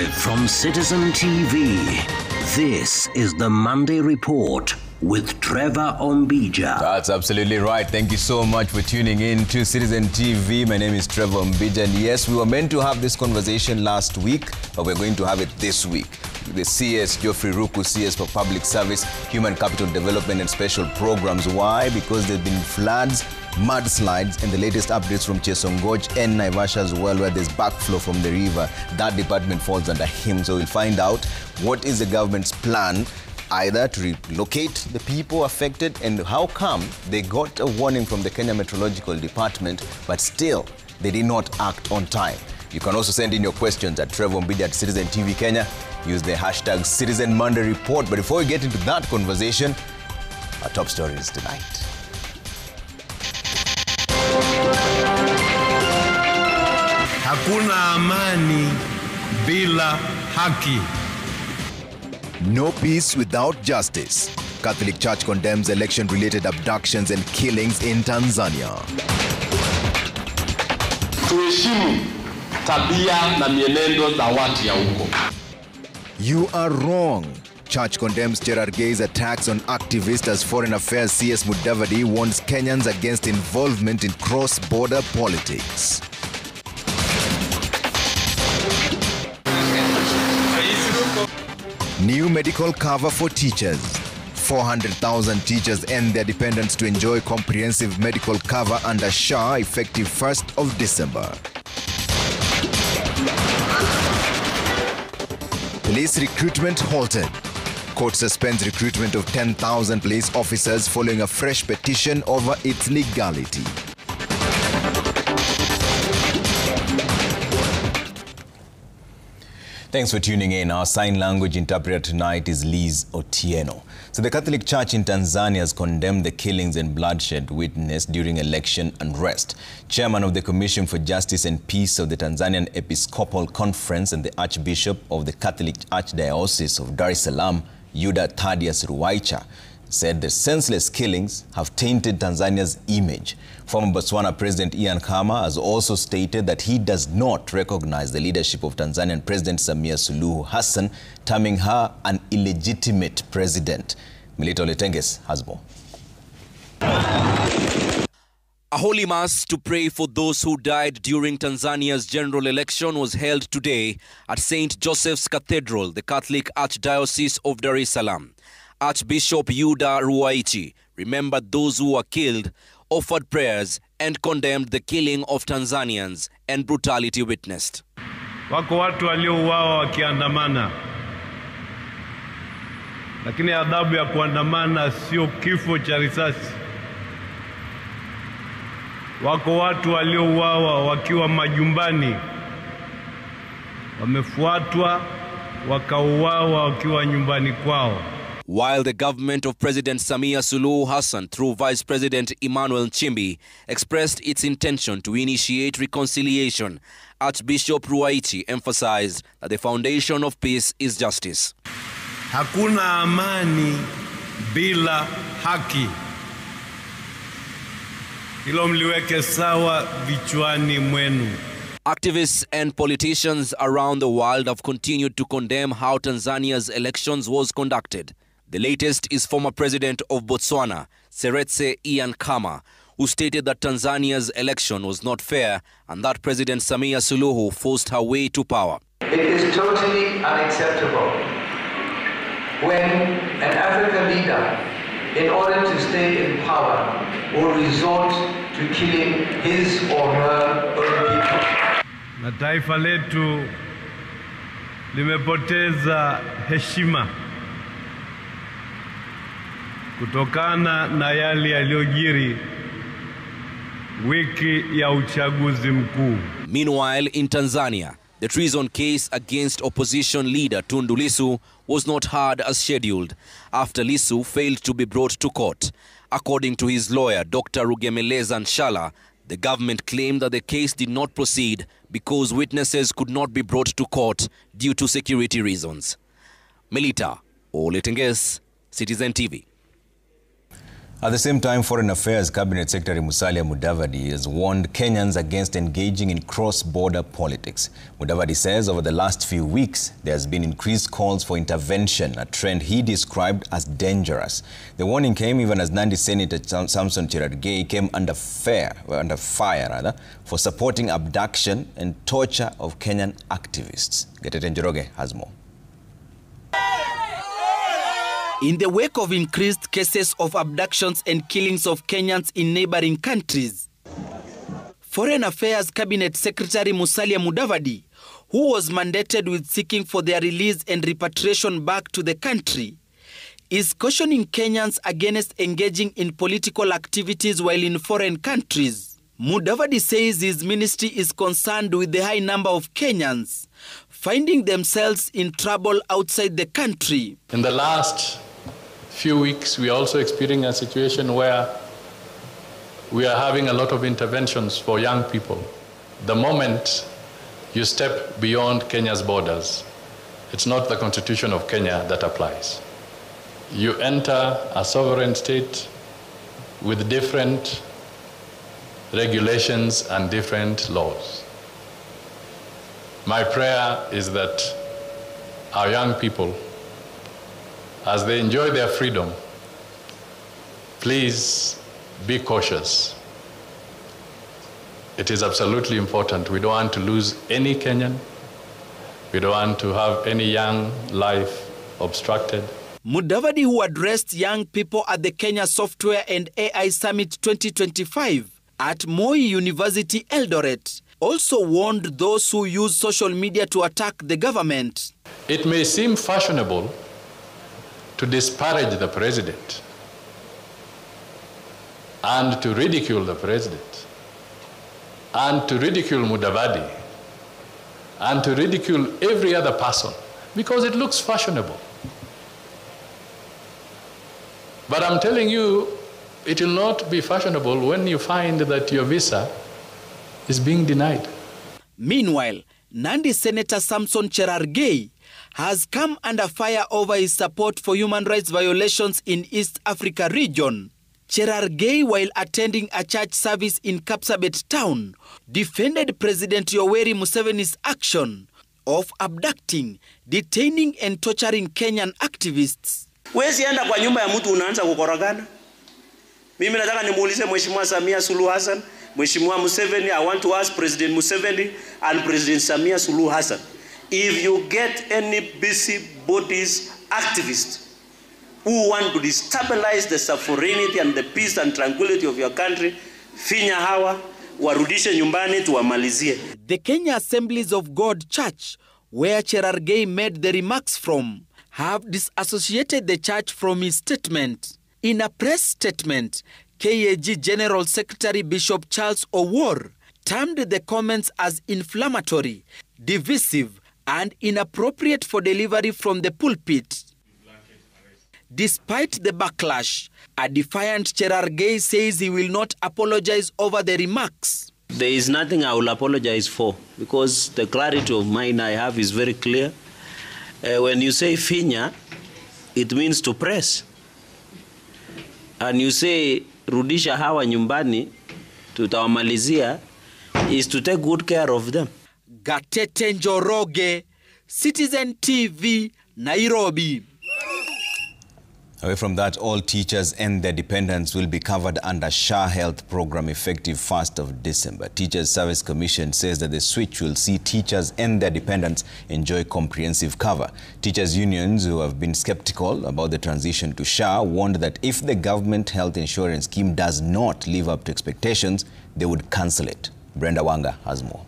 Live from Citizen TV, this is the Monday Report with Trevor Ombija. That's absolutely right. Thank you so much for tuning in to Citizen TV. My name is Trevor Ombija, and yes, we were meant to have this conversation last week, but we're going to have it this week. The CS, Geoffrey Ruku, CS for Public Service, Human Capital Development and Special Programs. Why? Because there have been floods, mudslides, and the latest updates from Chesongoch and Naivasha as well, where there's backflow from the river. That department falls under him. So we'll find out what is the government's plan, either to relocate the people affected, and how come they got a warning from the Kenya Meteorological Department, but still they did not act on time. You can also send in your questions at Trevor Ombija at Citizen TV Kenya. Use the hashtag Citizen Monday Report. But before we get into that conversation, our top stories tonight. Hakuna amani bila haki. No peace without justice. Catholic Church condemns election-related abductions and killings in Tanzania. Tuheshimu tabia na mienendo za watu ya huko. You are wrong. Church condemns Cherargei's attacks on activists as Foreign Affairs CS Mudavadi warns Kenyans against involvement in cross-border politics. New medical cover for teachers. 400,000 teachers and their dependents to enjoy comprehensive medical cover under SHA effective 1st of December. Police recruitment halted. Court suspends recruitment of 10,000 police officers following a fresh petition over its legality. Thanks for tuning in. Our sign language interpreter tonight is Liz Otieno. So the Catholic Church in Tanzania has condemned the killings and bloodshed witnessed during election unrest. Chairman of the Commission for Justice and Peace of the Tanzanian Episcopal Conference and the Archbishop of the Catholic Archdiocese of Dar es Salaam, Yuda Thaddeus Ruwaicha, said the senseless killings have tainted Tanzania's image. Former Botswana President Ian Khama has also stated that he does not recognize the leadership of Tanzanian President Samia Suluhu Hassan, terming her an illegitimate president. Milito Letenges has more. A holy mass to pray for those who died during Tanzania's general election was held today at St. Joseph's Cathedral, the Catholic Archdiocese of Dar es Salaam. Archbishop Yuda Ruwaichi remembered those who were killed, offered prayers, and condemned the killing of Tanzanians and brutality witnessed. Wako watu waliouawa wakiandamana. Lakini adhabu ya kuandamana sio kifo cha risasi. Wako watu waliouawa wakiwa majumbani. Wamefuatwa wakauawa wakiwa nyumbani kwao. While the government of President Samia Suluhu Hassan, through Vice President Emmanuel Nchimbi, expressed its intention to initiate reconciliation, Archbishop Ruwaichi emphasized that the foundation of peace is justice. Hakuna amani bila haki. Hilo mliweke sawa vichwani mwenu. Activists and politicians around the world have continued to condemn how Tanzania's elections was conducted. The latest is former president of Botswana, Seretse Ian Khama, who stated that Tanzania's election was not fair and that President Samia Suluhu forced her way to power. It is totally unacceptable when an African leader, in order to stay in power, will resort to killing his or her own people. Na taifa letu limepoteza heshima kutokana na yale yaliyojiri wiki ya uchaguzi mkuu. Meanwhile, in Tanzania, the treason case against opposition leader Tundu Lissu was not heard as scheduled after Lissu failed to be brought to court. According to his lawyer, Dr. Rugemeleza Nshala, the government claimed that the case did not proceed because witnesses could not be brought to court due to security reasons. Melita Oletenges, Citizen TV. At the same time, Foreign Affairs Cabinet Secretary Musalia Mudavadi has warned Kenyans against engaging in cross-border politics. Mudavadi says over the last few weeks, there has been increased calls for intervention, a trend he described as dangerous. The warning came even as Nandi Senator Samson Cherargei came under fire for supporting abduction and torture of Kenyan activists. Getete Njoroge has more. In the wake of increased cases of abductions and killings of Kenyans in neighboring countries, Foreign Affairs Cabinet Secretary Musalia Mudavadi, who was mandated with seeking for their release and repatriation back to the country, is cautioning Kenyans against engaging in political activities while in foreign countries. Mudavadi says his ministry is concerned with the high number of Kenyans finding themselves in trouble outside the country. In the last few weeks, we are also experiencing a situation where we are having a lot of interventions for young people. The moment you step beyond Kenya's borders, it's not the Constitution of Kenya that applies. You enter a sovereign state with different regulations and different laws. My prayer is that our young people, as they enjoy their freedom, please be cautious. It is absolutely important. We don't want to lose any Kenyan. We don't want to have any young life obstructed. Mudavadi, who addressed young people at the Kenya Software and AI Summit 2025 at Moi University, Eldoret, also warned those who use social media to attack the government. It may seem fashionable to disparage the president and to ridicule the president and to ridicule Mudavadi and to ridicule every other person because it looks fashionable. But I'm telling you, it will not be fashionable when you find that your visa is being denied. Meanwhile, Nandi Senator Samson Cherargei has come under fire over his support for human rights violations in East Africa region. Cherargei, while attending a church service in Kapsabet town, defended President Yoweri Museveni's action of abducting, detaining and torturing Kenyan activists. Wezi enda kwa nyumba ya mtu unaanza kukorogana. Mimi nataka nimuulize Mheshimiwa Samia Suluhu Hassan, Mheshimiwa Museveni, I want to ask President Museveni and President Samia Suluhu Hassan, if you get any busybodies activists who want to destabilize the sovereignty and the peace and tranquility of your country, finya hawa, warudishe nyumbani tuwamalizie. The Kenya Assemblies of God Church, where Cherargei made the remarks from, have disassociated the church from his statement. In a press statement, KAG General Secretary Bishop Charles Owuor termed the comments as inflammatory, divisive, and inappropriate for delivery from the pulpit. Despite the backlash, a defiant Cherargei says he will not apologize over the remarks. There is nothing I will apologize for because the clarity of mind I have is very clear. When you say finya, it means to press. And you say rudisha hawa nyumbani, tutawamalizia, is to take good care of them. Gatete Njoroge, Citizen TV, Nairobi. Away from that, all teachers and their dependents will be covered under SHA Health program effective 1st of December. Teachers Service Commission says that the switch will see teachers and their dependents enjoy comprehensive cover. Teachers unions who have been skeptical about the transition to SHA warned that if the government health insurance scheme does not live up to expectations, they would cancel it. Brenda Wanga has more.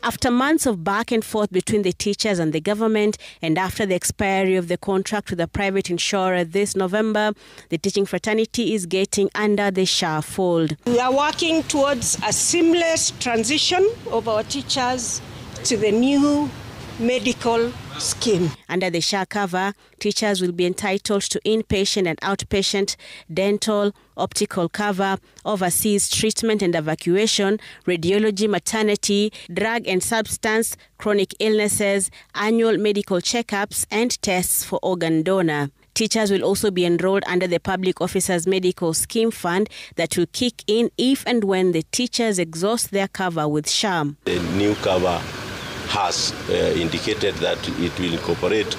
After months of back and forth between the teachers and the government, and after the expiry of the contract with the private insurer this November, the teaching fraternity is getting under the SHA fold. We are working towards a seamless transition of our teachers to the new medical scheme. Under the SHA cover, teachers will be entitled to inpatient and outpatient, dental, optical cover, overseas treatment and evacuation, radiology, maternity, drug and substance, chronic illnesses, annual medical checkups, and tests for organ donor. Teachers will also be enrolled under the Public Officers Medical Scheme Fund that will kick in if and when the teachers exhaust their cover with SHAM. The new cover has indicated that it will incorporate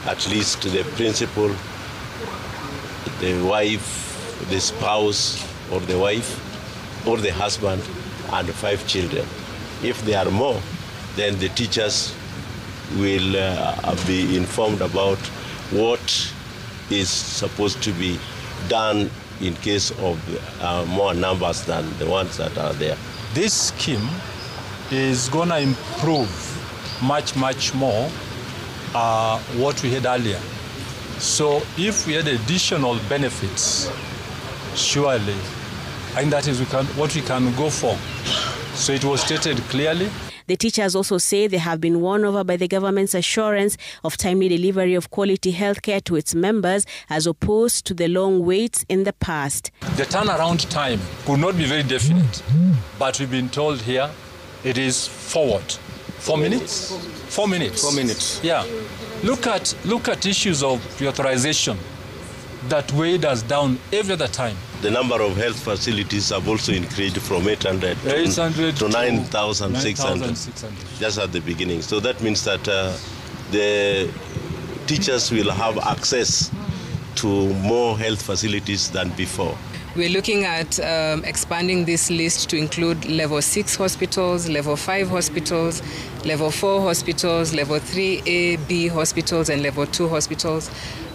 at least the principal, the wife, the spouse, or the wife, or the husband, and 5 children. If there are more, then the teachers will be informed about what is supposed to be done in case of more numbers than the ones that are there. This scheme is going to improve much more what we had earlier. So if we had additional benefits, surely, I think that is what we can go for. So it was stated clearly. The teachers also say they have been won over by the government's assurance of timely delivery of quality healthcare to its members as opposed to the long waits in the past. The turnaround time could not be very definite, but we've been told here it is forward. 4 minutes? 4 minutes. 4 minutes. Yeah. Look at issues of pre-authorization that weighed us down every other time. The number of health facilities have also increased from 800 to 9,600 just at the beginning. So that means that the teachers will have access to more health facilities than before. We're looking at expanding this list to include level 6 hospitals, level 5 hospitals, level 4 hospitals, level 3A, B hospitals, and level 2 hospitals.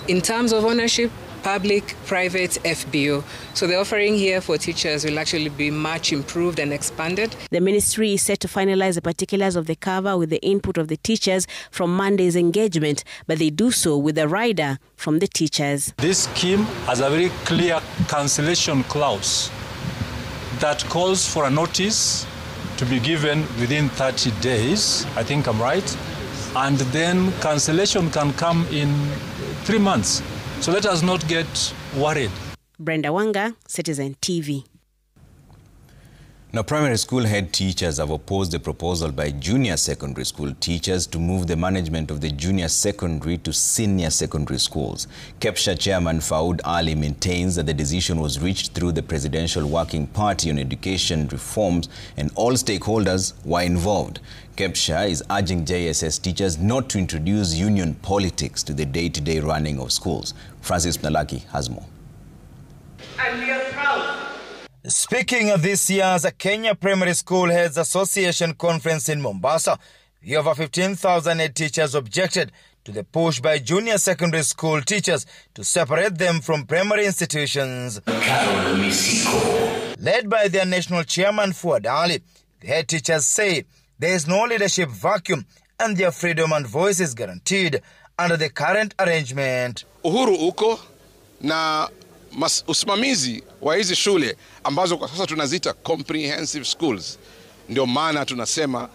In terms of ownership, public, private, FBO. So the offering here for teachers will actually be much improved and expanded. The ministry is set to finalize the particulars of the cover with the input of the teachers from Monday's engagement, but they do so with a rider from the teachers. This scheme has a very clear cancellation clause that calls for a notice to be given within 30 days. I think I'm right. And then cancellation can come in 3 months. So let us not get worried. Brenda Wanga, Citizen TV. Now, primary school head teachers have opposed the proposal by junior secondary school teachers to move the management of the junior secondary to senior secondary schools. KEPSHA chairman Faud Ali maintains that the decision was reached through the Presidential Working Party on Education reforms and all stakeholders were involved. KEPSHA is urging JSS teachers not to introduce union politics to the day-to-day running of schools. Francis Nalaki has more. And we are proud. Speaking of this year's Kenya Primary School Heads Association conference in Mombasa, the over 15,000 teachers objected to the push by junior secondary school teachers to separate them from primary institutions. Led by their national chairman Fuad Ali, the head teachers say there is no leadership vacuum and their freedom and voice is guaranteed under the current arrangement. Uhuru uko na usimamizi wa hizi shule ambazo kwa sasa tunaziita comprehensive schools. Ndio maana tunasema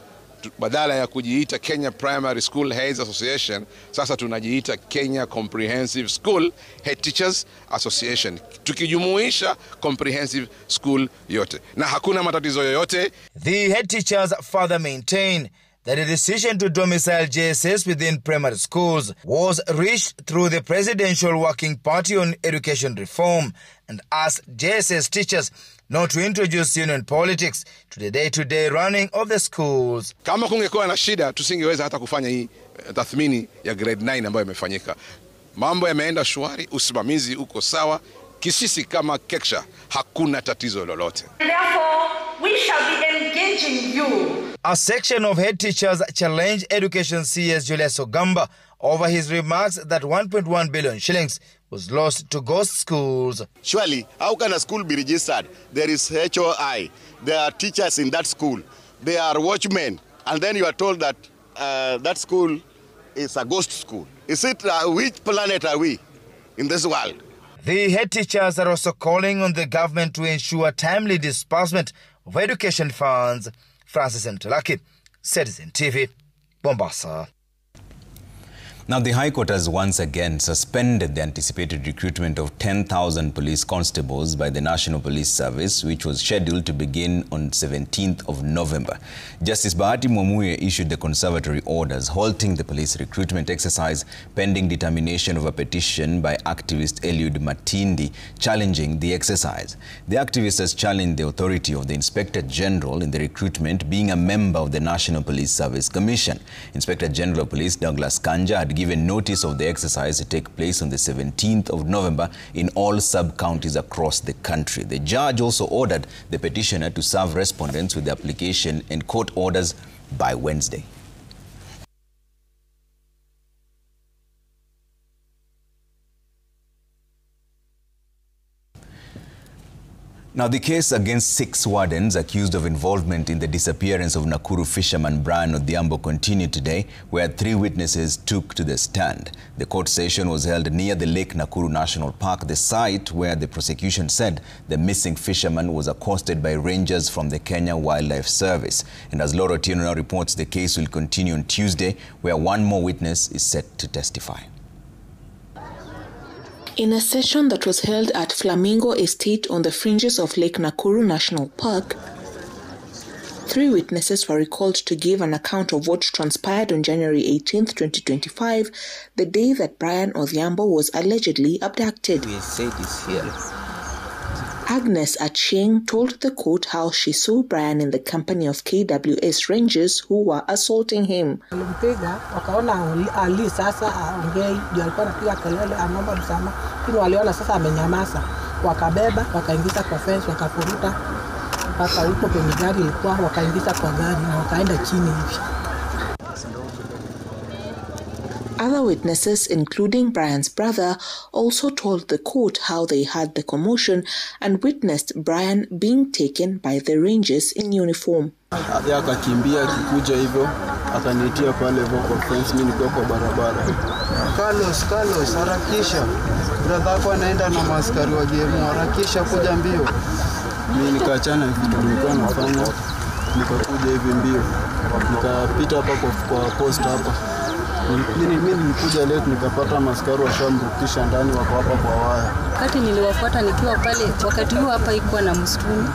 badala ya kujiita Kenya Primary School Heads Association, sasa tunajiita Kenya Comprehensive School Head Teachers Association, tukijumuisha comprehensive school yote na hakuna matatizo yoyote. The head teachers further maintain that the decision to domicile JSS within primary schools was reached through the Presidential Working Party on Education Reform and asked JSS teachers not to introduce union politics to the day-to-day running of the schools. Kama kungekuwa na shida, tusingeweza hata kufanya hii tathmini ya grade 9 ambayo imefanyika. Mambo yameenda shwari, usimamizi uko sawa. Kisisi kama KEPSHA hakuna tatizo lolote. Therefore, we shall be engaging you. A section of head teachers challenged Education CS Julius Ogamba over his remarks that 1.1 billion shillings was lost to ghost schools. Surely, how can a school be registered? There is HOI, there are teachers in that school, there are watchmen, and then you are told that that school is a ghost school. Is it, which planet are we in this world? The head teachers are also calling on the government to ensure timely disbursement of education funds. Francis Ntalaki, Citizen TV, Mombasa. Now, the High Court has once again suspended the anticipated recruitment of 10,000 police constables by the National Police Service, which was scheduled to begin on 17th of November. Justice Bahati Mwamuye issued the conservatory orders halting the police recruitment exercise pending determination of a petition by activist Eliud Matindi challenging the exercise. The activist has challenged the authority of the Inspector General in the recruitment, being a member of the National Police Service Commission. Inspector General of Police Douglas Kanja had given notice of the exercise to take place on the 17th of November in all sub-counties across the country. The judge also ordered the petitioner to serve respondents with the application and court orders by Wednesday. Now, the case against 6 wardens accused of involvement in the disappearance of Nakuru fisherman Brian Odhiambo continued today, where 3 witnesses took to the stand. The court session was held near the Lake Nakuru National Park, the site where the prosecution said the missing fisherman was accosted by rangers from the Kenya Wildlife Service. And as Loro Tieno now reports, the case will continue on Tuesday, where 1 more witness is set to testify. In a session that was held at Flamingo Estate on the fringes of Lake Nakuru National Park, 3 witnesses were recalled to give an account of what transpired on January 18, 2025, the day that Brian Odhiambo was allegedly abducted. Agnes Achieng told the court how she saw Brian in the company of KWS Rangers who were assaulting him. Other witnesses, including Brian's brother, also told the court how they heard the commotion and witnessed Brian being taken by the rangers in uniform. Akakimbia akikuja hivyo akanitia pale kwa fence, mimi niko kwa barabara. Carlos harakisha, brother yako anaenda na maaskari wa game, harakisha kuja mbio. Mimi nikaachana vitu nilikuwa nafanya, nikakuja hivi mbio, nikapita hapa kwa post hapa. Mimi nilikuja leo nikapata maskari wa shamrukisha ndani wako hapa kwa waya. Wakati niliwafuata nikiwa pale, wakati huo hapa ikuwa na msituni,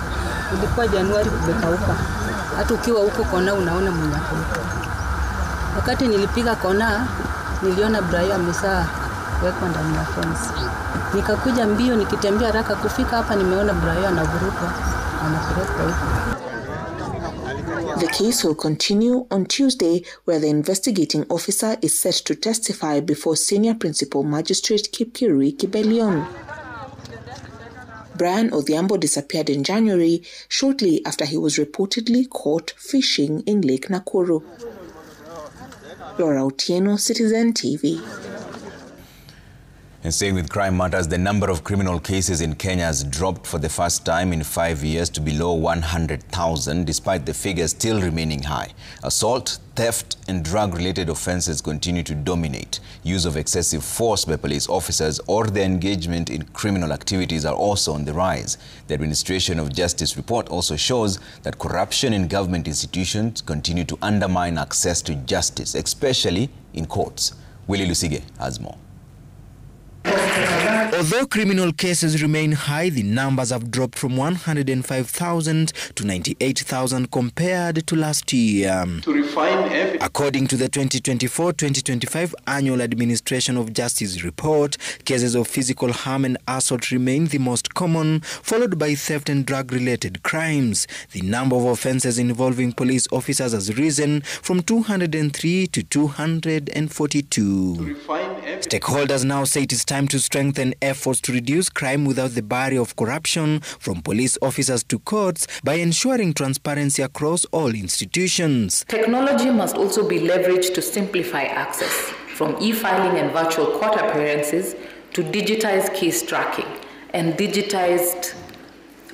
ilikuwa Januari kumekauka. Hata ukiwa huko kona unaona mnyako. Wakati nilipiga kona, niliona Brian amesaa wekwa ndani ya fence. Nikakuja mbio nikitembea haraka kufika hapa, nimeona Brian anavurutwa anapelekwa huko. The case will continue on Tuesday, where the investigating officer is set to testify before Senior Principal Magistrate Kipkirui Kibelion. Brian Odhiambo disappeared in January, shortly after he was reportedly caught fishing in Lake Nakuru. Laura Otieno, Citizen TV. And staying with crime matters, the number of criminal cases in Kenya has dropped for the first time in 5 years to below 100,000, despite the figures still remaining high. Assault, theft and drug-related offences continue to dominate. Use of excessive force by police officers or their engagement in criminal activities are also on the rise. The Administration of Justice report also shows that corruption in government institutions continue to undermine access to justice, especially in courts. Willie Lusige has more. Although criminal cases remain high, the numbers have dropped from 105,000 to 98,000 compared to last year. According to the 2024-2025 Annual Administration of Justice report, cases of physical harm and assault remain the most common, followed by theft and drug-related crimes. The number of offences involving police officers has risen from 203 to 242. Stakeholders now say it is time to strengthen efforts to reduce crime without the barrier of corruption from police officers to courts by ensuring transparency across all institutions. Technology must also be leveraged to simplify access, from e-filing and virtual court appearances to digitized case tracking and digitized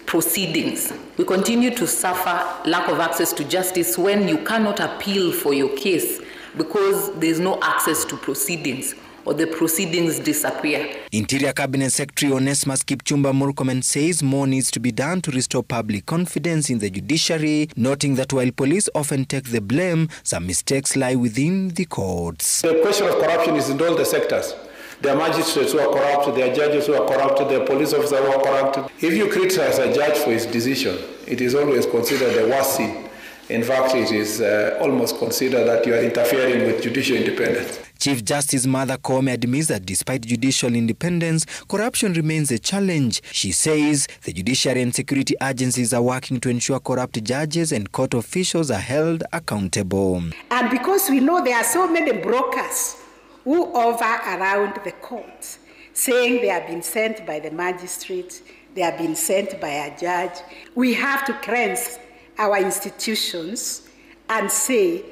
proceedings. We continue to suffer lack of access to justice when you cannot appeal for your case because there is no access to proceedings, or the proceedings disappear. Interior Cabinet Secretary Onesmus Kipchumba Murkomen says more needs to be done to restore public confidence in the judiciary, noting that while police often take the blame, some mistakes lie within the courts. The question of corruption is in all the sectors. There are magistrates who are corrupt, there are judges who are corrupt, there are police officers who are corrupt. If you criticize a judge for his decision, it is always considered the worst sin. In fact, it is almost considered that you are interfering with judicial independence. Chief Justice Martha Koome admits that despite judicial independence, corruption remains a challenge. She says the judiciary and security agencies are working to ensure corrupt judges and court officials are held accountable. And because we know there are so many brokers who hover around the courts, saying they have been sent by the magistrate, they have been sent by a judge, we have to cleanse our institutions and say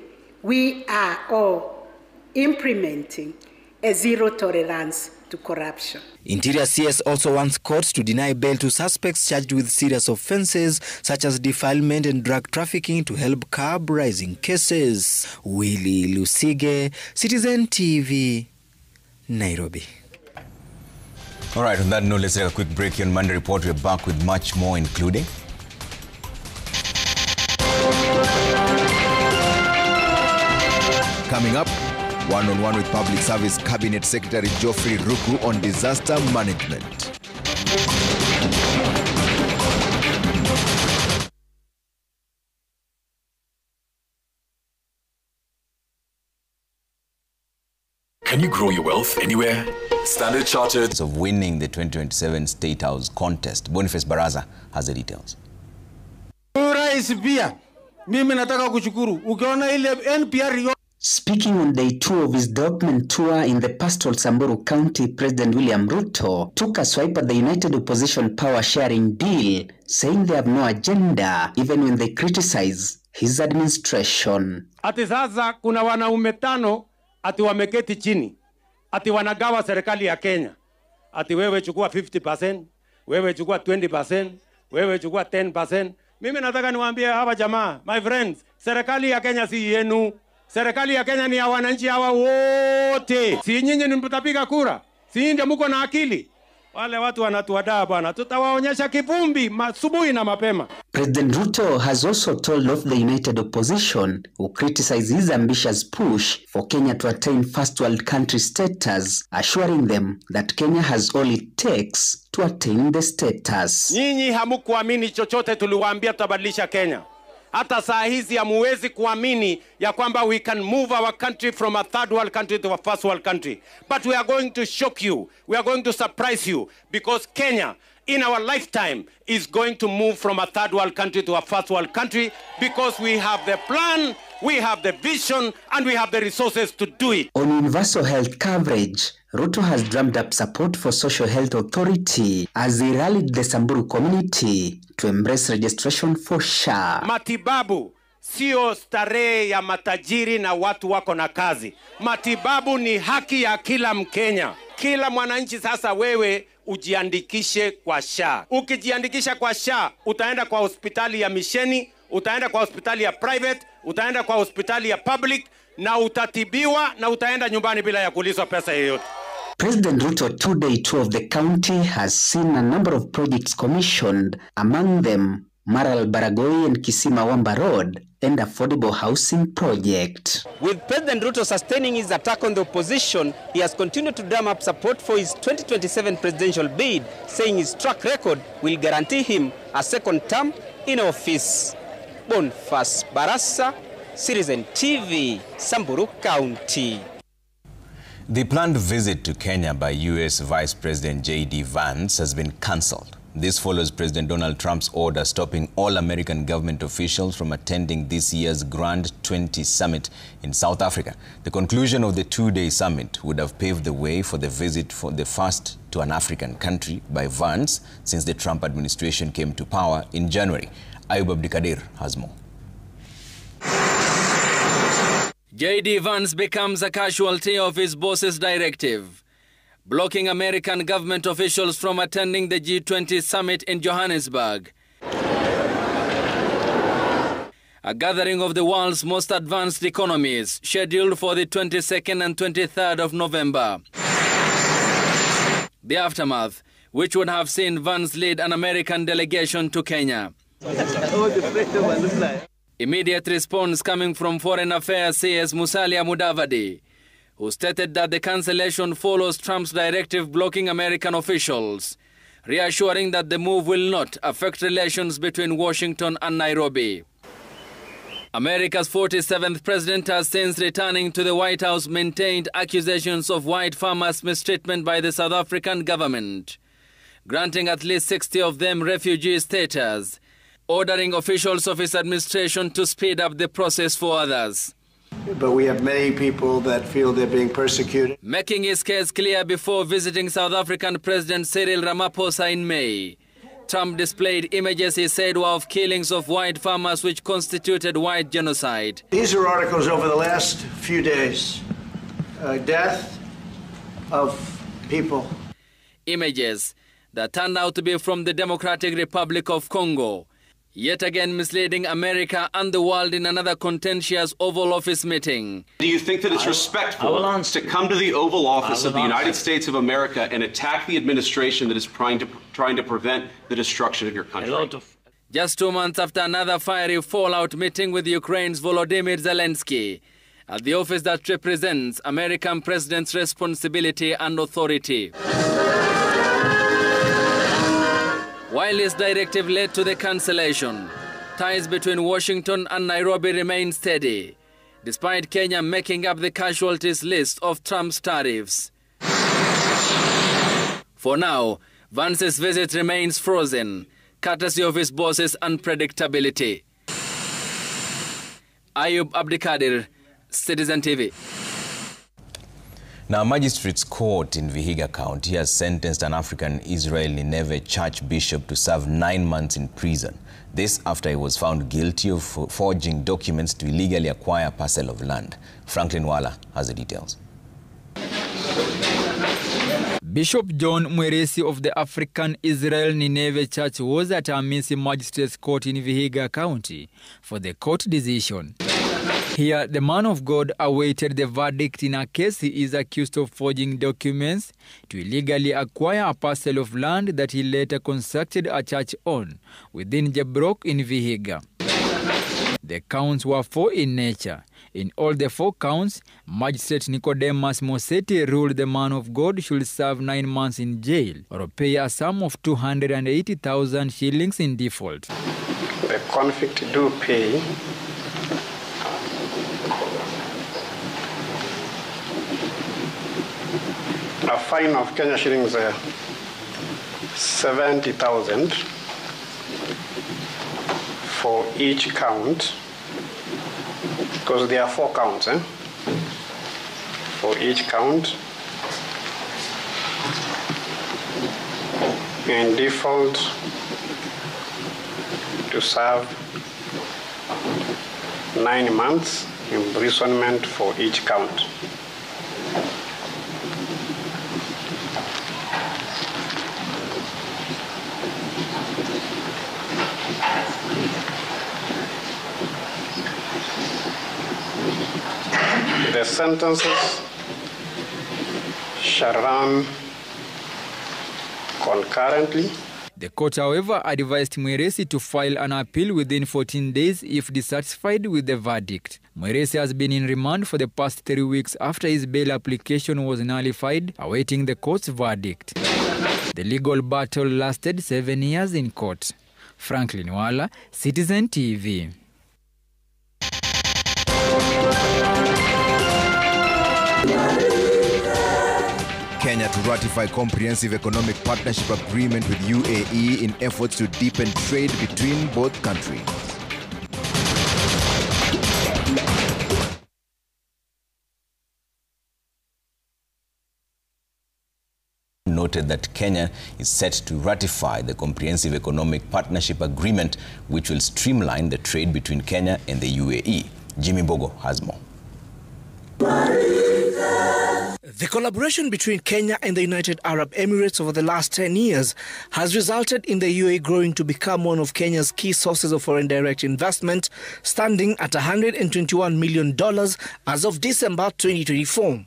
we are all implementing a zero tolerance to corruption. Interior CS also wants courts to deny bail to suspects charged with serious offences such as defilement and drug trafficking to help curb rising cases. Willie Lusige, Citizen TV, Nairobi. All right, on that note, let's take a quick break here on Monday Report. We're back with much more, including coming up, one-on-one with Public Service Cabinet Secretary Geoffrey Ruku on disaster management. Can you grow your wealth anywhere? Standard Chartered of winning the 2027 State House contest. Boniface Baraza has the details. Speaking on day 2 of his development tour in the pastoral Samburu County, President William Ruto took a swipe at the United Opposition power sharing deal, saying they have no agenda, even when they criticize his administration. Ati sasa kuna wanaume tano ati wameketi chini, ati wanagawa serikali ya Kenya, ati wewe chukua 50%, wewe chukua 20%, wewe chukua 10%. Mimi nataka niwaambie hawa jamaa, my friends, serikali ya Kenya si yenu. Serikali ya Kenya ni ya wananchi hawa wote. Si nyinyi ni mtapiga kura? Si ndio mko na akili? Wale watu wanatuadaa bwana. Tutawaonyesha kivumbi asubuhi na mapema. President Ruto has also told off the United Opposition, who criticized his ambitious push for Kenya to attain first world country status, assuring them that Kenya has all it takes to attain the status. Nyinyi hamukuamini chochote tuliwaambia tutabadilisha Kenya. Hata saa hizi hamuwezi kuamini ya kwamba we can move our country from a third world country to a first world country. But we are going to shock you. We are going to surprise you, because Kenya in our lifetime is going to move from a third world country to a first world country, because we have the plan, we have the vision, and we have the resources to do it. On universal health coverage, Ruto has drummed up support for Social Health Authority as he rallied the Samburu community to embrace registration for SHA. Matibabu sio starehe ya matajiri na watu wako na kazi. Matibabu ni haki ya kila Mkenya. Kila mwananchi sasa wewe ujiandikishe kwa SHA. Ukijiandikisha kwa SHA, utaenda kwa hospitali ya misheni, utaenda kwa hospitali ya private, utaenda kwa hospitali ya public, na utatibiwa na utaenda nyumbani bila ya kulizwa pesa yoyote. President Ruto, two-day tour of the county, has seen a number of projects commissioned, among them Maral Baragoi and Kisima Wamba Road and affordable housing project. With President Ruto sustaining his attack on the opposition, he has continued to drum up support for his 2027 presidential bid, saying his track record will guarantee him a second term in office. Boniface Barasa, Citizen TV, Samburu County. The planned visit to Kenya by U.S. Vice President J.D. Vance has been cancelled. This follows President Donald Trump's order stopping all American government officials from attending this year's Grand 20 Summit in South Africa. The conclusion of the two-day summit would have paved the way for the visit for the first to an African country by Vance since the Trump administration came to power in January. Ayub Abdikadir has more. J.D. Vance becomes a casualty of his boss's directive, blocking American government officials from attending the G20 summit in Johannesburg. a gathering of the world's most advanced economies scheduled for the 22nd and 23rd of November. The aftermath, which would have seen Vance lead an American delegation to Kenya. Immediate response coming from Foreign Affairs CS Musalia Mudavadi, who stated that the cancellation follows Trump's directive blocking American officials, reassuring that the move will not affect relations between Washington and Nairobi. America's 47th president has since returning to the White House maintained accusations of white farmers' mistreatment by the South African government, granting at least 60 of them refugee status, ordering officials of his administration to speed up the process for others. But we have many people that feel they're being persecuted. Making his case clear before visiting South African President Cyril Ramaphosa in May, Trump displayed images he said were of killings of white farmers which constituted white genocide. These are articles over the last few days. Death of people. Images that turned out to be from the Democratic Republic of Congo, yet again misleading America and the world in another contentious Oval Office meeting. Do you think that it's respectful to come to the Oval Office of the United States of America and attack the administration that is trying to prevent the destruction of your country? Just 2 months after another fiery fallout meeting with Ukraine's Volodymyr Zelensky at the office that represents American president's responsibility and authority. While his directive led to the cancellation, ties between Washington and Nairobi remain steady, despite Kenya making up the casualties list of Trump's tariffs. For now, Vance's visit remains frozen, courtesy of his boss's unpredictability. Ayub Abdikadir, Citizen TV. Now, a magistrate's court in Vihiga County has sentenced an African Israel Nineveh church bishop to serve 9 months in prison. This after he was found guilty of forging documents to illegally acquire a parcel of land. Franklin Wala has the details. Bishop John Mweresi of the African Israel Nineveh Church was at Hamisi Magistrates Court in Vihiga County for the court decision. Here, the man of God awaited the verdict in a case he is accused of forging documents to illegally acquire a parcel of land that he later constructed a church on within Jabrok in Vihiga. The counts were 4 in nature. In all the 4 counts, Magistrate Nicodemus Moseti ruled the man of God should serve 9 months in jail or pay a sum of 280,000 shillings in default. The convict do pay a fine of Kenya shillings 70,000 for each count, because there are 4 counts, for each count, and default to serve 9 months imprisonment for each count. The sentences shall run concurrently. The court, however, advised Mweresi to file an appeal within 14 days if dissatisfied with the verdict. Mweresi has been in remand for the past 3 weeks after his bail application was nullified, awaiting the court's verdict. The legal battle lasted 7 years in court. Franklin Wala, Citizen TV. Kenya to ratify comprehensive economic partnership agreement with UAE in efforts to deepen trade between both countries. Noted that Kenya is set to ratify the comprehensive economic partnership agreement, which will streamline the trade between Kenya and the UAE. Jimmy Bogo has more. The collaboration between Kenya and the United Arab Emirates over the last 10 years has resulted in the UAE growing to become one of Kenya's key sources of foreign direct investment, standing at $121 million as of December 2024.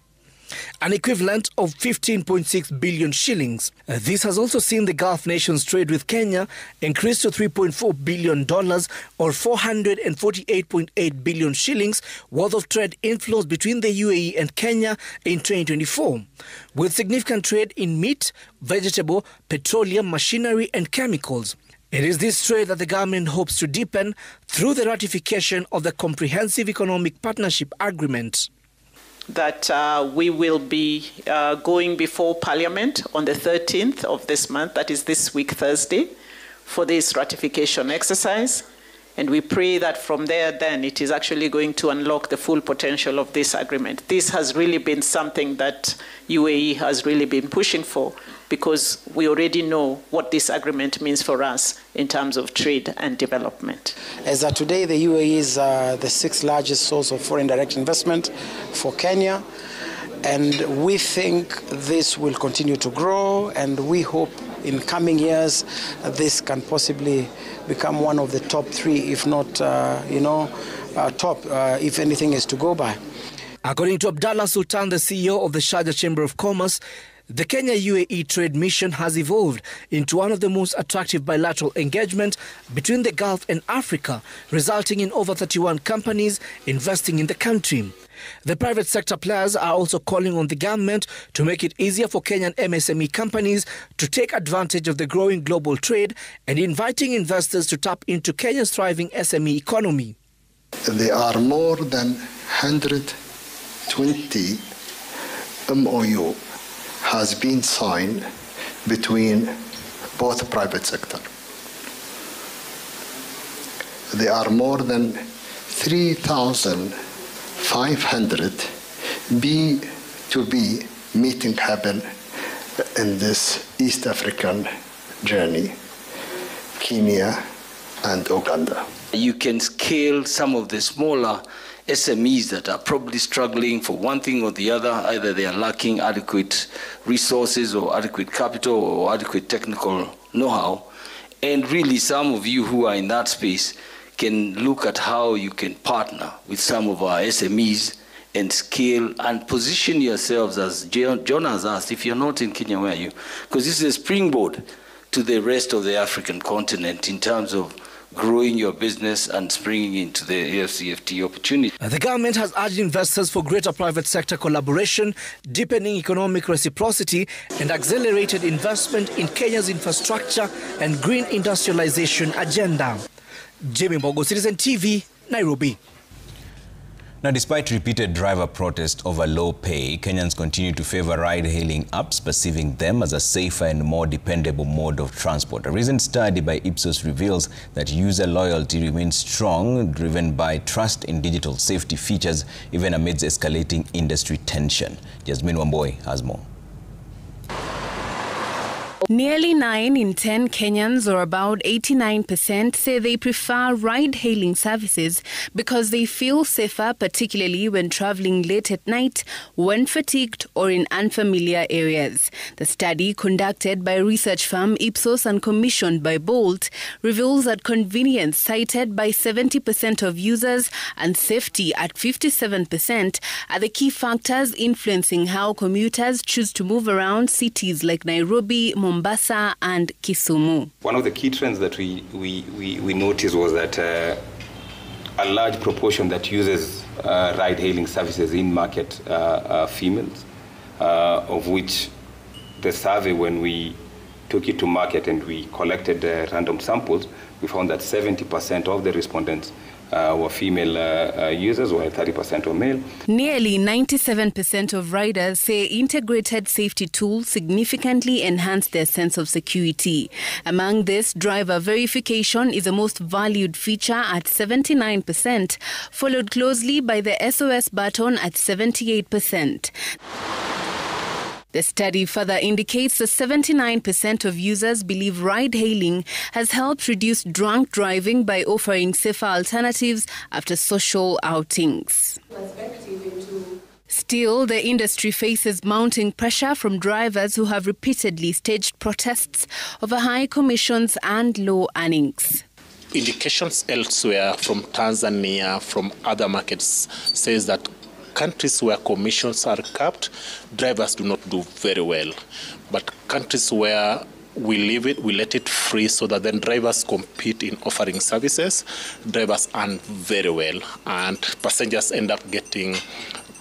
An equivalent of 15.6 billion shillings. This has also seen the Gulf nations' trade with Kenya increase to $3.4 billion or 448.8 billion shillings worth of trade inflows between the UAE and Kenya in 2024, with significant trade in meat, vegetable, petroleum, machinery and chemicals. It is this trade that the government hopes to deepen through the ratification of the Comprehensive Economic Partnership Agreement. That we will be going before Parliament on the 13th of this month, that is this week, Thursday, for this ratification exercise. And we pray that from there, then, it is actually going to unlock the full potential of this agreement. This has really been something that UAE has really been pushing for, because we already know what this agreement means for us in terms of trade and development. As of today, the UAE is the sixth largest source of foreign direct investment for Kenya. And we think this will continue to grow, and we hope in coming years this can possibly become one of the top three, if not, top, if anything is to go by. According to Abdallah Sultan, the CEO of the Sharjah Chamber of Commerce, the Kenya-UAE trade mission has evolved into one of the most attractive bilateral engagement between the Gulf and Africa, resulting in over 31 companies investing in the country. The private sector players are also calling on the government to make it easier for Kenyan MSME companies to take advantage of the growing global trade and inviting investors to tap into Kenya's thriving SME economy. There are more than 120 MOU has been signed between both private sector. There are more than 3,500 B2B meeting happen in this East African journey, Kenya and Uganda. You can scale some of the smaller SMEs that are probably struggling for one thing or the other. Either they are lacking adequate resources or adequate capital or adequate technical know-how. And really, some of you who are in that space can look at how you can partner with some of our SMEs and scale and position yourselves, as John has asked, if you're not in Kenya, where are you? Because this is a springboard to the rest of the African continent in terms of growing your business and springing into the AFCFTA opportunity. The government has urged investors for greater private sector collaboration, deepening economic reciprocity and accelerated investment in Kenya's infrastructure and green industrialization agenda. Jimmy Mbogo, Citizen TV, Nairobi. Now, despite repeated driver protests over low pay, Kenyans continue to favor ride-hailing apps, perceiving them as a safer and more dependable mode of transport. A recent study by Ipsos reveals that user loyalty remains strong, driven by trust in digital safety features, even amidst escalating industry tension. Jasmine Wamboi has more. Nearly 9 in 10 Kenyans, or about 89%, say they prefer ride-hailing services because they feel safer, particularly when traveling late at night, when fatigued, or in unfamiliar areas. The study, conducted by research firm Ipsos and commissioned by Bolt, reveals that convenience, cited by 70% of users, and safety at 57%, are the key factors influencing how commuters choose to move around cities like Nairobi, Mombasa and Kisumu. One of the key trends that we noticed was that a large proportion that uses ride-hailing services in market are females, of which the survey, when we took it to market and we collected random samples, we found that 70% of the respondents were female users, while 30% were male. Nearly 97% of riders say integrated safety tools significantly enhance their sense of security. Among this, driver verification is the most valued feature at 79%, followed closely by the SOS button at 78%. The study further indicates that 79% of users believe ride-hailing has helped reduce drunk driving by offering safer alternatives after social outings. Still, the industry faces mounting pressure from drivers who have repeatedly staged protests over high commissions and low earnings. Indications elsewhere from Tanzania, from other markets, says that countries where commissions are capped, drivers do not do very well. But countries where we leave it, we let it free so that then drivers compete in offering services, drivers earn very well, and passengers end up getting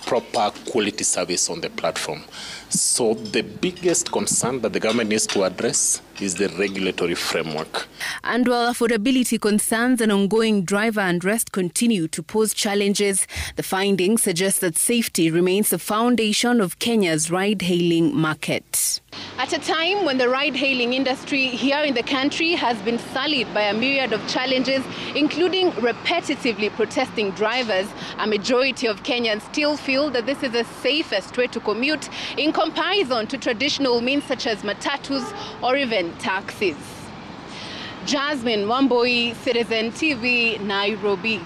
proper quality service on the platform. So the biggest concern that the government needs to address is the regulatory framework. And while affordability concerns and ongoing driver unrest continue to pose challenges, the findings suggest that safety remains the foundation of Kenya's ride-hailing market. At a time when the ride-hailing industry here in the country has been sullied by a myriad of challenges, including repetitively protesting drivers, a majority of Kenyans still feel that this is the safest way to commute in comparison to traditional means such as matatus or even taxis. Jasmine Wamboi, Citizen TV, Nairobi.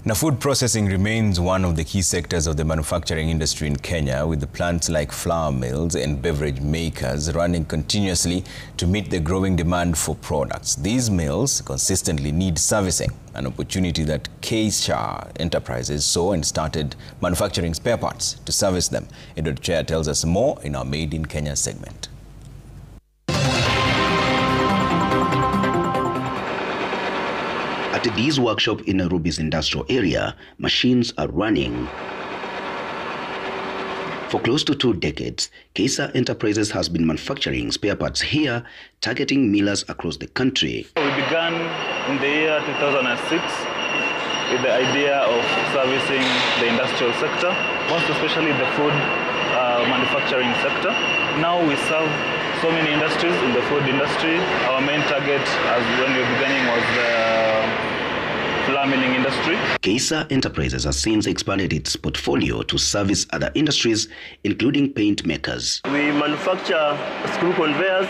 Now, food processing remains one of the key sectors of the manufacturing industry in Kenya, with the plants like flour mills and beverage makers running continuously to meet the growing demand for products. These mills consistently need servicing, an opportunity that Keisha Enterprises saw and started manufacturing spare parts to service them. Edward Chair tells us more in our Made in Kenya segment. At this workshop in Nairobi's industrial area, machines are running. For close to 2 decades, Keisha Enterprises has been manufacturing spare parts here, targeting millers across the country. We began in the year 2006 with the idea of servicing the industrial sector, most especially the food manufacturing sector. Now we serve so many industries in the food industry. Our main target, as when we were beginning, was the flour milling industry. Keisha Enterprises has since expanded its portfolio to service other industries, including paint makers. We manufacture screw conveyors,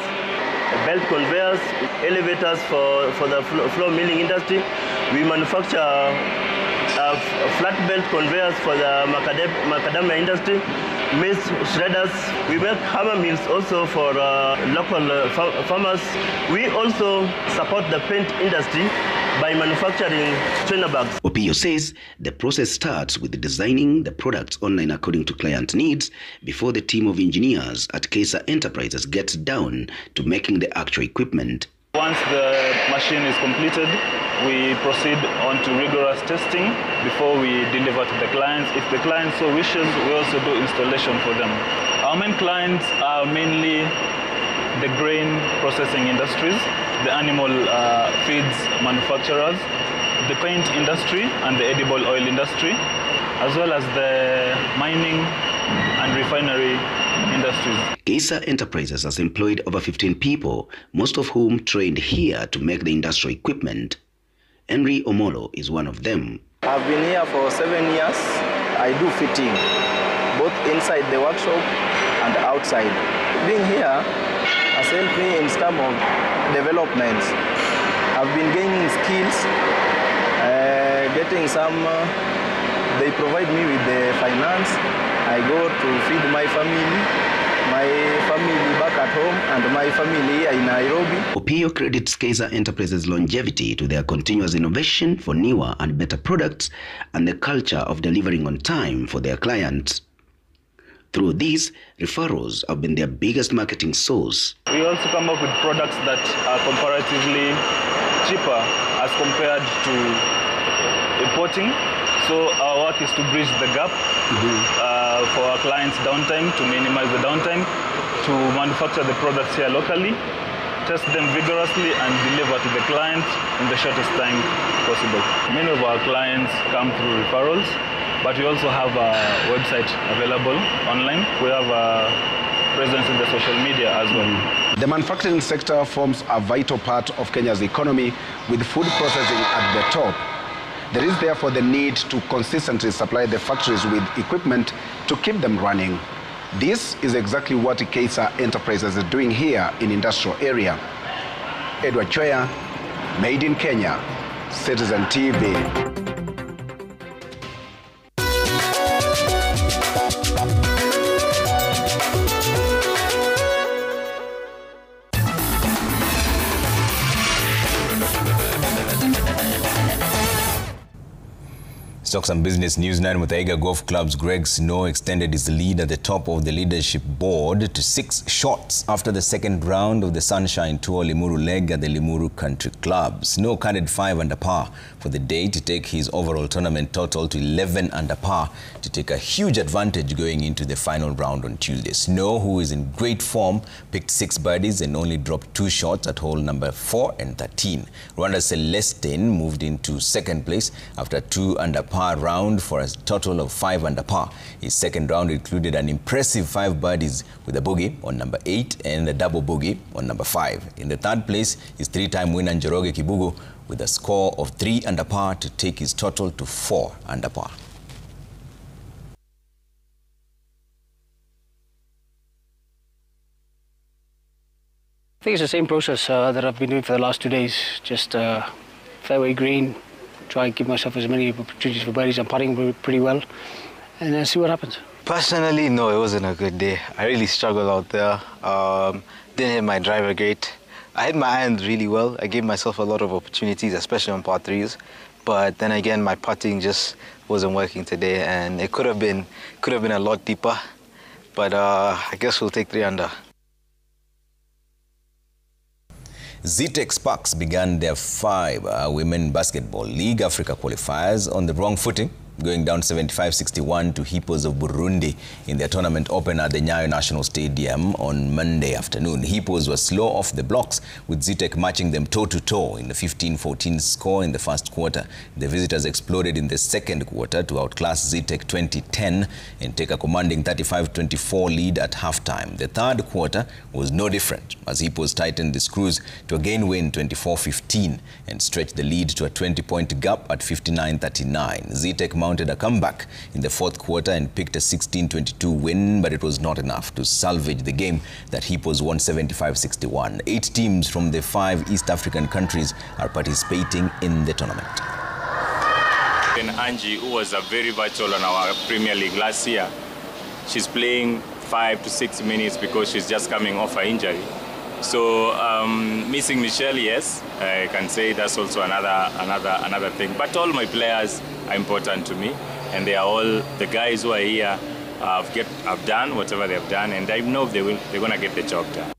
belt conveyors, elevators for the flour milling industry. We manufacture flat belt conveyors for the macadamia industry, maize shredders. We make hammer mills also for local farmers. We also support the paint industry by manufacturing strainer bags. Opio says the process starts with designing the products online according to client needs before the team of engineers at Keisha Enterprises gets down to making the actual equipment. Once the machine is completed, we proceed on to rigorous testing before we deliver to the clients. If the client so wishes, we also do installation for them. Our main clients are mainly the grain processing industries, the animal feeds manufacturers, the paint industry and the edible oil industry, as well as the mining and refinery industries. Keisha Enterprises has employed over 15 people, most of whom trained here to make the industrial equipment. Henry Omolo is one of them. I've been here for 7 years. I do fitting, both inside the workshop and outside. Being here has helped me in terms of development. I've been gaining skills, getting some, they provide me with the finance. I go to feed my family back at home and my family here in Nairobi. Opio credits Keisha Enterprises' longevity to their continuous innovation for newer and better products and the culture of delivering on time for their clients. Through these, referrals have been their biggest marketing source. We also come up with products that are comparatively cheaper as compared to importing. So our work is to bridge the gap for our clients' downtime, to minimize the downtime, to manufacture the products here locally, test them vigorously and deliver to the client in the shortest time possible. Many of our clients come through referrals, but we also have a website available online. We have a presence in the social media as well. The manufacturing sector forms a vital part of Kenya's economy, with food processing at the top. There is therefore the need to consistently supply the factories with equipment to keep them running. This is exactly what Keisha Enterprises is doing here in industrial area. Edward Choya, Made in Kenya, Citizen TV. talk some business news now. Muthaiga Golf Club's Greg Snow extended his lead at the top of the leadership board to 6 shots after the second round of the Sunshine Tour Limuru leg at the Limuru Country Club. Snow carded 5 under par for the day to take his overall tournament total to 11 under par to take a huge advantage going into the final round on Tuesday. Snow, who is in great form, picked 6 birdies and only dropped 2 shots at hole number 4 and 13. Rwanda's Celestine moved into second place after 2 under par round for a total of 5 under par. His second round included an impressive 5 birdies with a bogey on number 8 and a double bogey on number 5. In the third place is 3-time winner Njoroge Kibugu with a score of 3 under par to take his total to 4 under par. I think it's the same process that I've been doing for the last 2 days. Just fairway green, try and give myself as many opportunities for birdies. I'm putting pretty well, and then see what happens. Personally, no, it wasn't a good day. I really struggled out there. Didn't hit my driver great. I hit my irons really well. I gave myself a lot of opportunities, especially on par 3s. But then again, my putting just wasn't working today, and it could have been a lot deeper. But I guess we'll take 3 under. Zetech Sparks began their FIBA Women Basketball League Africa qualifiers on the wrong footing, going down 75-61 to Hippos of Burundi in their tournament opener at the Nyayo National Stadium on Monday afternoon. Hippos were slow off the blocks, with Zetech matching them toe-to-toe in the 15-14 score in the first quarter. The visitors exploded in the second quarter to outclass Zetech 20-10 and take a commanding 35-24 lead at halftime. The third quarter was no different, as Hippos tightened the screws to again win 24-15 and stretch the lead to a 20-point gap at 59-39. Zetech mounted a comeback in the fourth quarter and picked a 16-22 win, but it was not enough to salvage the game that Hippos won 75-61. 8 teams from the 5 East African countries are participating in the tournament. And Angie, who was a very vital on our Premier League last year, she's playing 5 to 6 minutes because she's just coming off an injury. So missing Michelle, yes, I can say that's also another thing. But all my players are important to me, and they are all the guys who are here have done whatever they have done, and I know they're going to get the job done.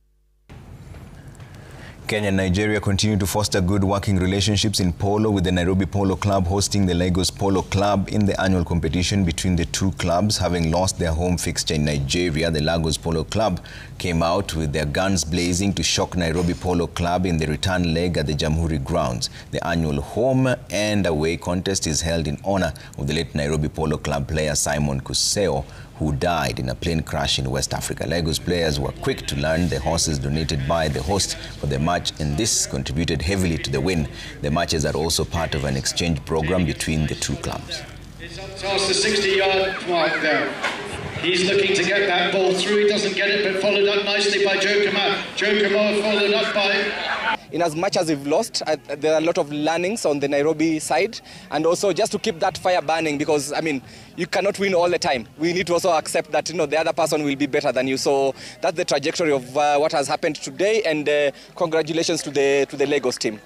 Kenya and Nigeria continue to foster good working relationships in polo, with the Nairobi Polo Club hosting the Lagos Polo Club in the annual competition between the two clubs. Having lost their home fixture in Nigeria, the Lagos Polo Club came out with their guns blazing to shock Nairobi Polo Club in the return leg at the Jamhuri grounds. The annual home and away contest is held in honor of the late Nairobi Polo Club player Simon Kuseo, who died in a plane crash in West Africa. Lagos players were quick to learn the horses donated by the host for the match, and this contributed heavily to the win. The matches are also part of an exchange program between the two clubs. It's up past the 60-yard mark there. He's looking to get that ball through. He doesn't get it, but followed up nicely by Joe Kamau. Joe Kamau followed up by... In as much as we've lost, there are a lot of learnings on the Nairobi side, and also just to keep that fire burning, because, I mean, you cannot win all the time. We need to also accept that, you know, the other person will be better than you. So that's the trajectory of what has happened today, and congratulations to the Lagos team.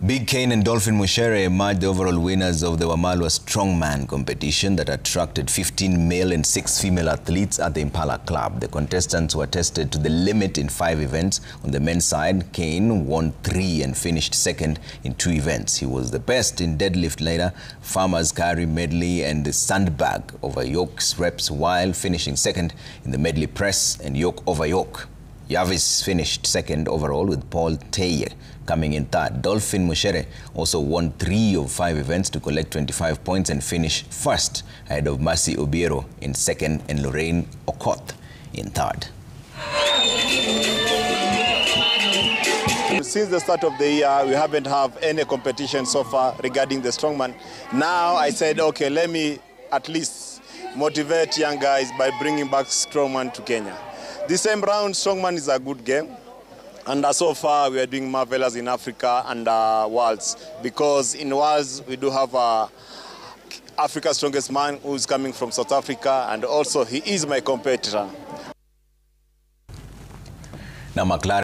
Big Kane and Dolphin Mushere emerged the overall winners of the Wamalwa Strongman competition that attracted 15 male and 6 female athletes at the Impala Club. The contestants were tested to the limit in 5 events. On the men's side, Kane won 3 and finished second in 2 events. He was the best in deadlift ladder, farmer's carry medley and the sandbag over yokes reps, while finishing second in the medley press and yoke over yoke. Yavis finished second overall, with Paul Teye coming in third. Dolphin Mushere also won 3 of 5 events to collect 25 points and finish first, ahead of Mercy Obiero in second and Lorraine Okoth in third. Since the start of the year, we haven't had any competition so far regarding the strongman. Now I said, okay, let me at least motivate young guys by bringing back strongman to Kenya. This time round, strongman is a good game, and so far we are doing marvelous in Africa and Worlds, because in Worlds we do have Africa's strongest man who is coming from South Africa, and also he is my competitor. Now, McLaren